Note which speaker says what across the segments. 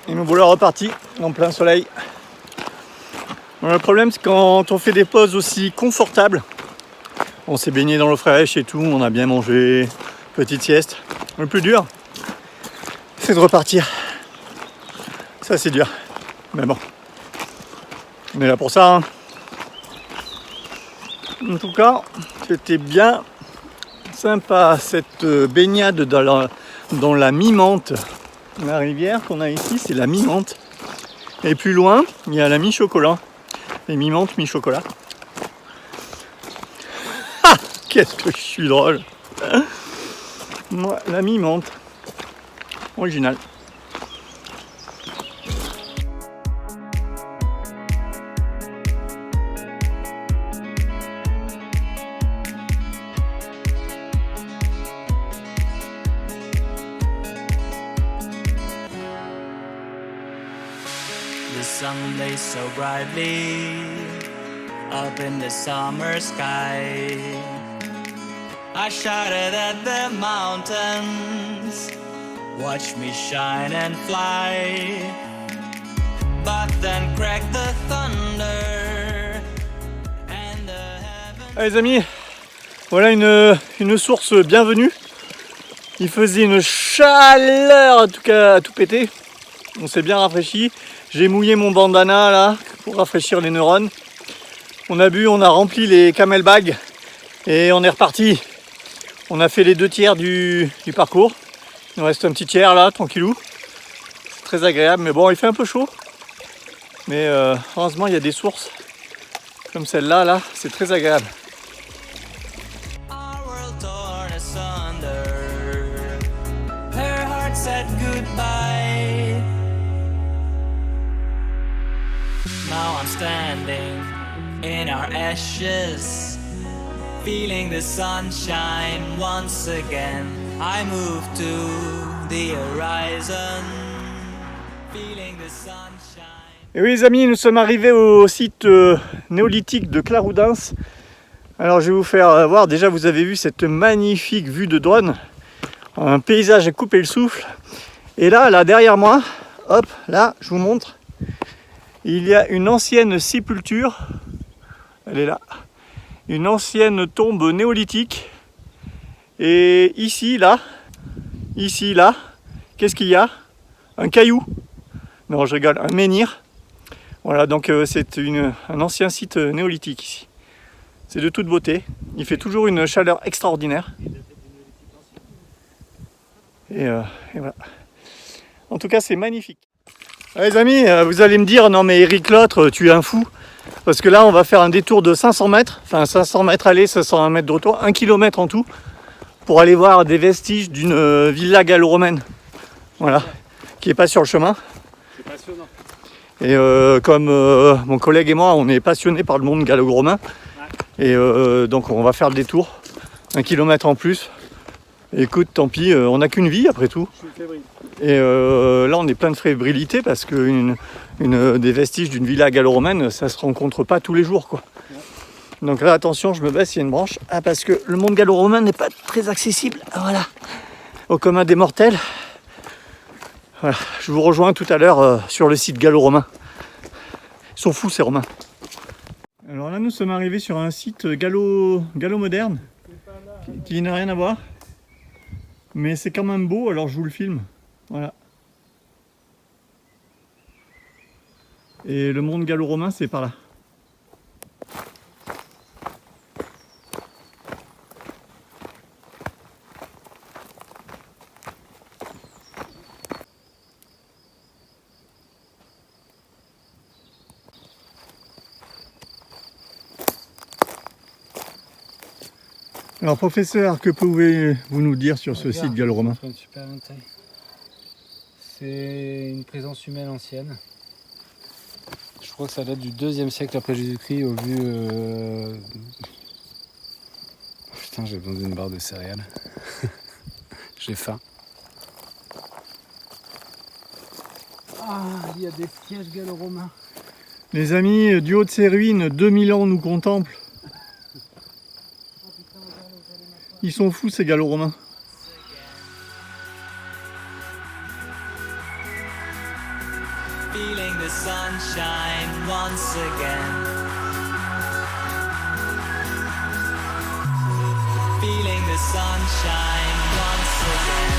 Speaker 1: Et nous voilà repartis en plein soleil. Bon, le problème c'est quand on fait des pauses aussi confortables, on s'est baigné dans l'eau fraîche et tout, on a bien mangé, petite sieste. Le plus dur, c'est de repartir. Ça c'est dur, mais bon, on est là pour ça. Hein. En tout cas, c'était bien sympa cette baignade dans la mi-menthe. La rivière qu'on a ici, c'est la mi-menthe. Et plus loin, il y a la mi-chocolat. Et mi-menthe, mi-chocolat. Ah, qu'est-ce que je suis drôle. Moi, la mi-menthe. Original.
Speaker 2: The sun lays so brightly up in the summer sky. I shouted at the mountains, watch me shine and fly. But then cracked the thunder and the heavens...
Speaker 1: Allez les amis, voilà une source bienvenue. Il faisait une chaleur en tout cas à tout péter. On s'est bien rafraîchi. J'ai mouillé mon bandana là pour rafraîchir les neurones. On a bu, on a rempli les camelbags et on est reparti. On a fait les 2 tiers du parcours. Il nous reste un petit tiers là, tranquillou. C'est très agréable, mais bon, il fait un peu chaud. Mais heureusement, il y a des sources comme celle-là, là, c'est très agréable.
Speaker 2: Our world torn asunder, her heart said goodbye. Now I'm standing in our ashes, feeling the sunshine once again. I move to the horizon, feeling the sunshine.
Speaker 1: Et oui les amis, nous sommes arrivés au site néolithique de Claroudens. Alors je vais vous faire voir, déjà vous avez vu cette magnifique vue de drone, un paysage à couper le souffle. Et là derrière moi, hop, là je vous montre, il y a une ancienne sépulture, elle est là, une ancienne tombe néolithique. Et ici là, qu'est-ce qu'il y a? Un caillou, non je rigole, un menhir. Voilà, donc c'est un ancien site néolithique ici. C'est de toute beauté. Il fait toujours une chaleur extraordinaire. Et voilà. En tout cas, c'est magnifique. Allez, les amis, vous allez me dire, non mais Eric Lotre, tu es un fou. Parce que là, on va faire un détour de 500 mètres. Enfin, 500 mètres aller, 500 mètres de retour. 1 kilomètre en tout. Pour aller voir des vestiges d'une villa gallo-romaine. Voilà. Qui n'est pas sur le chemin.
Speaker 3: C'est passionnant.
Speaker 1: Et comme mon collègue et moi, on est passionnés par le monde gallo-romain. Et donc on va faire le détour, 1 kilomètre en plus. Et écoute, tant pis, on n'a qu'une vie après tout.
Speaker 3: Je suis fébrile.
Speaker 1: Et là on est plein de fébrilité parce que des vestiges d'une villa gallo-romaine, ça se rencontre pas tous les jours quoi. Ouais. Donc là attention, je me baisse, il y a une branche. Ah, parce que le monde gallo-romain n'est pas très accessible, voilà, au commun des mortels. Voilà, je vous rejoins tout à l'heure sur le site gallo-romain. Ils sont fous ces Romains. Alors là nous sommes arrivés sur un site gallo-moderne qui n'a rien à voir. Mais c'est quand même beau, alors je vous le filme. Voilà. Et le monde gallo-romain c'est par là. Alors professeur, que pouvez-vous nous dire sur ce site gallo-romain?
Speaker 3: Une super bonne taille. C'est une présence humaine ancienne. Je crois que ça date du 2e siècle après Jésus-Christ au vu... Putain, j'ai besoin d'une barre de céréales. J'ai faim. Ah, il y a des pièges gallo-romains.
Speaker 1: Les amis, du haut de ces ruines, 2000 ans nous contemplent. Ils sont fous ces gallo-romains.
Speaker 2: feeling the sunshine once again. Feeling the sunshine once again.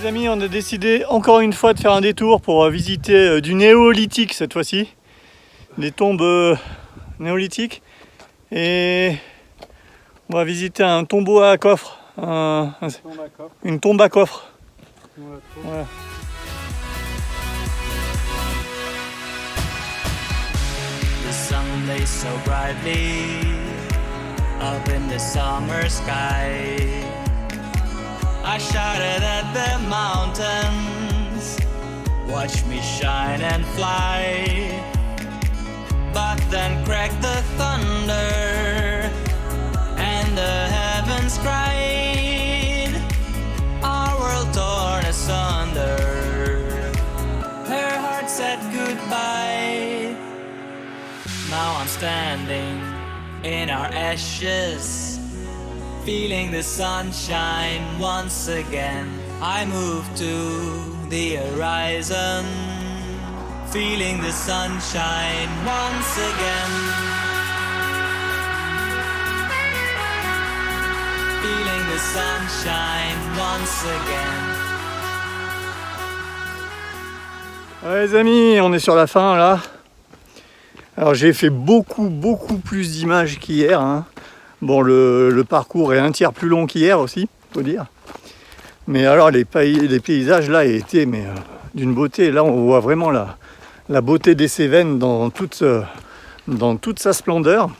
Speaker 1: Les amis, on a décidé encore une fois de faire un détour pour visiter du néolithique cette fois-ci. Des tombes néolithiques. Et on va visiter un tombeau à coffre. Une tombe à coffre. Voilà.
Speaker 2: The sun lays so brightly up in the summer sky. I shouted at the mountains, watch me shine and fly. But then cracked the thunder, and the heavens cried, our world torn asunder. Her heart said goodbye. Now I'm standing in our ashes, feeling the sunshine once again. I move to the horizon, feeling the sunshine once again. Feeling the sunshine once again.
Speaker 1: Ouais, les amis, on est sur la fin là. Alors j'ai fait beaucoup plus d'images qu'hier, hein. Bon, le parcours est un tiers plus long qu'hier aussi, faut dire. Mais alors les paysages là étaient d'une beauté. Là on voit vraiment la beauté des Cévennes dans toute sa splendeur.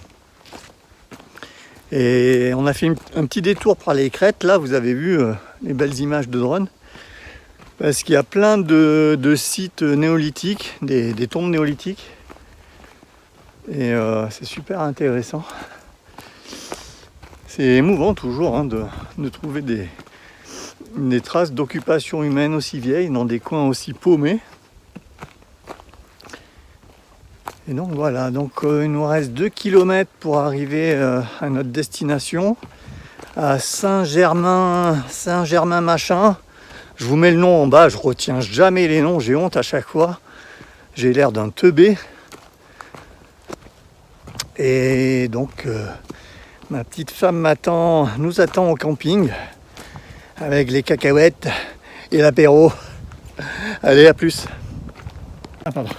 Speaker 1: Et on a fait un petit détour par les crêtes. Là vous avez vu les belles images de drone. Parce qu'il y a plein de sites néolithiques, des tombes néolithiques. Et c'est super intéressant. C'est émouvant toujours hein, de trouver des traces d'occupation humaine aussi vieilles dans des coins aussi paumés. Et donc voilà, donc il nous reste 2 km pour arriver à notre destination, à Saint-Germain machin. Je vous mets le nom en bas, je retiens jamais les noms, j'ai honte à chaque fois. J'ai l'air d'un teubé. Et donc ma petite femme nous attend au camping avec les cacahuètes et l'apéro. Allez, à plus. Ah, pardon.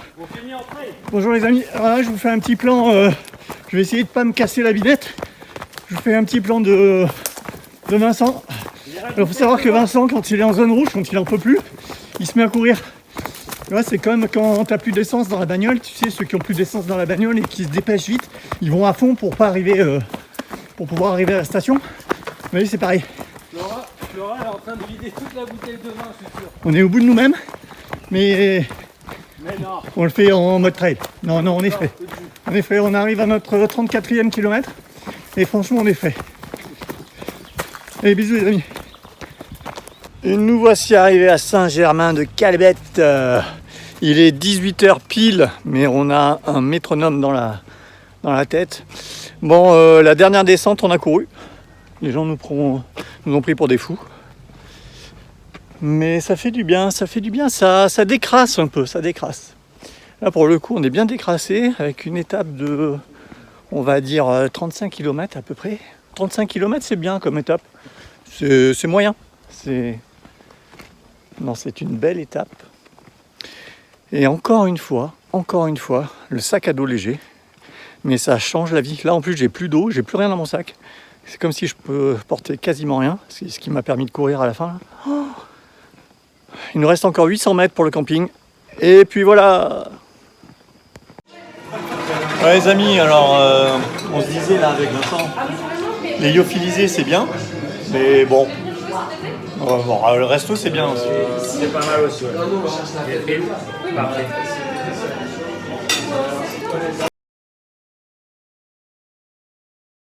Speaker 1: Bonjour les amis, alors là je vous fais un petit plan, je vais essayer de pas me casser la binette. Je vous fais un petit plan de Vincent. Il faut savoir que Vincent, quand il est en zone rouge, quand il en peut plus, il se met à courir. Là, c'est comme quand t'as plus d'essence dans la bagnole, tu sais, ceux qui ont plus d'essence dans la bagnole et qui se dépêchent vite, ils vont à fond pour pouvoir arriver à la station. Vous voyez, c'est pareil.
Speaker 3: Flora elle est en train de vider toute la bouteille de vin, je suis sûr.
Speaker 1: On est au bout de nous-mêmes, mais
Speaker 3: non.
Speaker 1: on le fait en mode trail. Non, on est frais. On est frais, on arrive à notre 34e kilomètre et franchement, on est frais. Allez, bisous les amis. Et nous voici arrivés à Saint-Germain-de-Calbette. Il est 18h pile, mais on a un métronome dans la tête. Bon, la dernière descente, on a couru. Les gens nous ont pris pour des fous. Mais ça fait du bien, ça décrasse un peu, ça décrasse. Là, pour le coup, on est bien décrassé avec une étape de, on va dire, 35 km à peu près. 35 km, c'est bien comme étape. C'est moyen. Non, c'est une belle étape. Et encore une fois, le sac à dos léger. Mais ça change la vie. Là, en plus, j'ai plus d'eau, j'ai plus rien dans mon sac. C'est comme si je peux porter quasiment rien. C'est ce qui m'a permis de courir à la fin. Oh, il nous reste encore 800 mètres pour le camping. Et puis voilà. Ouais, les amis, alors on se disait là avec Vincent, les lyophilisés c'est bien, mais bon. Le resto c'est bien aussi.
Speaker 4: C'est pas mal aussi, ouais. Parfait.